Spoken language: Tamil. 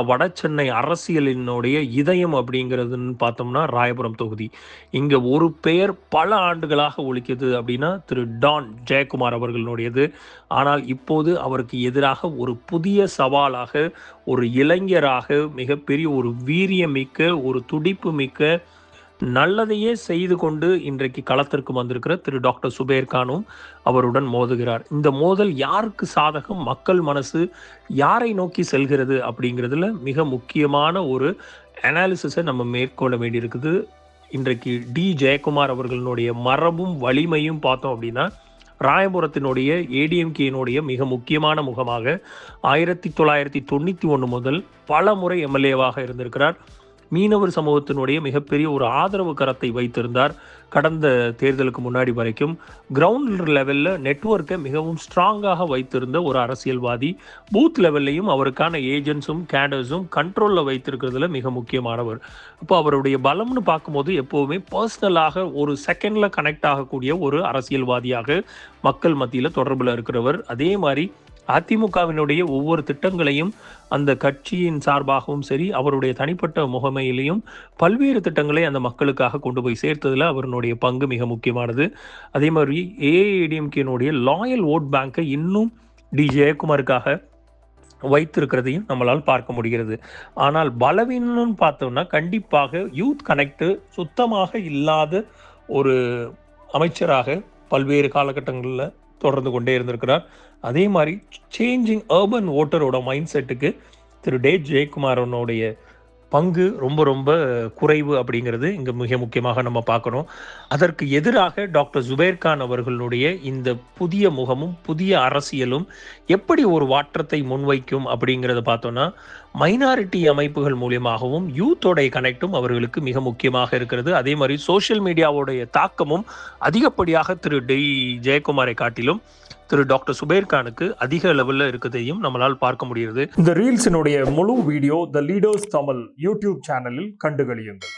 வட சென்னை அரசியலினுடைய இதயம் அப்படிங்கிறதுன்னு பார்த்தோம்னா ராயபுரம் தொகுதி. இங்க ஒரு பெயர் பல ஆண்டுகளாக ஒலிக்குது அப்படின்னா திரு டான் ஜெயக்குமார் அவர்களுடையது. ஆனால் இப்போது அவருக்கு எதிராக ஒரு புதிய சவாலாக, ஒரு இளைஞராக, மிகப்பெரிய ஒரு வீரியமிக்க, ஒரு துடிப்பு மிக்க, நல்லதையே செய்து கொண்டு இன்றைக்கு களத்திற்கு வந்திருக்கிற திரு டாக்டர் சுபேர் கானும் அவருடன் மோதுகிறார். இந்த மோதல் யாருக்கு சாதகம், மக்கள் மனசு யாரை நோக்கி செல்கிறது அப்படிங்கிறதுல மிக முக்கியமான ஒரு அனாலிசிஸை நம்ம மேற்கொள்ள வேண்டியிருக்குது. இன்றைக்கு ஜெயக்குமார் அவர்களுடைய மரபும் வலிமையும் பார்த்தோம் அப்படின்னா, ராயபுரத்தினுடைய ஏடிஎம்கேனுடைய மிக முக்கியமான முகமாக 1991 முதல் பல முறை எம்எல்ஏவாக இருந்திருக்கிறார். மீனவர் சமூகத்தினுடைய மிகப்பெரிய ஒரு ஆதரவு கரத்தை வைத்திருந்தார். கடந்த தேர்தலுக்கு முன்னாடி வரைக்கும் கிரவுண்ட் லெவலில் நெட்வொர்க்கை மிகவும் ஸ்ட்ராங்காக வைத்திருந்த ஒரு அரசியல்வாதி. பூத் லெவல்லையும் அவருக்கான ஏஜென்ட்ஸும் கேடர்ஸும் கண்ட்ரோலில் வைத்திருக்கிறதுல மிக முக்கியமானவர். இப்போ அவருடைய பலம்னு பார்க்கும்போது எப்போவுமே பர்சனலாக ஒரு செகண்டில் கனெக்ட் ஆகக்கூடிய ஒரு அரசியல்வாதியாக மக்கள் மத்தியில் தொடர்பில் இருக்கிறவர். அதே மாதிரி அதிமுகவினுடைய ஒவ்வொரு திட்டங்களையும் அந்த கட்சியின் சார்பாகவும் சரி, அவருடைய தனிப்பட்ட முகமையிலையும் பல்வேறு திட்டங்களை அந்த மக்களுக்காக கொண்டு போய் சேர்த்ததில் அவருடைய பங்கு மிக முக்கியமானது. அதே மாதிரி ஏஐஏடிஎம்கேனுடைய லாயல் ஓட் பேங்கை இன்னும் ஜெயக்குமாருக்காக வைத்திருக்கிறதையும் நம்மளால் பார்க்க முடிகிறது. ஆனால் பலவீனம்னு பார்த்தோம்னா கண்டிப்பாக யூத் கனெக்ட் சுத்தமாக இல்லாத ஒரு அமைச்சராக பல்வேறு காலகட்டங்களில் தொடர்ந்து கொண்டே இருந்திருக்கிறார். அதே மாதிரி சேஞ்சிங் அர்பன் ஓட்டரோட மைண்ட் செட்டுக்கு திரு ஜெயக்குமாரனுடைய பங்கு ரொம்ப ரொம்ப குறைவு அப்படிங்கிறது இங்கே மிக முக்கியமாக நம்ம பார்க்கணும். அதற்கு எதிராக டாக்டர் சுபேர் கான் அவர்களுடைய இந்த புதிய முகமும் புதிய அரசியலும் எப்படி ஒரு மாற்றத்தை முன்வைக்கும் அப்படிங்கிறத பார்த்தோன்னா, மைனாரிட்டி அமைப்புகள் மூலியமாகவும் யூத்தோடைய கனெக்டும் அவர்களுக்கு மிக முக்கியமாக இருக்கிறது. அதே மாதிரி சோஷியல் மீடியாவோடைய தாக்கமும் அதிகப்படியாக திரு ஜெயக்குமாரை காட்டிலும் திரு டாக்டர் சுபேர் கானுக்கு அதிக லெவலில் இருக்கிறதையும் நம்மளால் பார்க்க முடிகிறது. இந்த ரீல்ஸினுடைய முழு வீடியோ த லீடர்ஸ் தமிழ் யூடியூப் சேனலில் கண்டுகளியுங்கள்.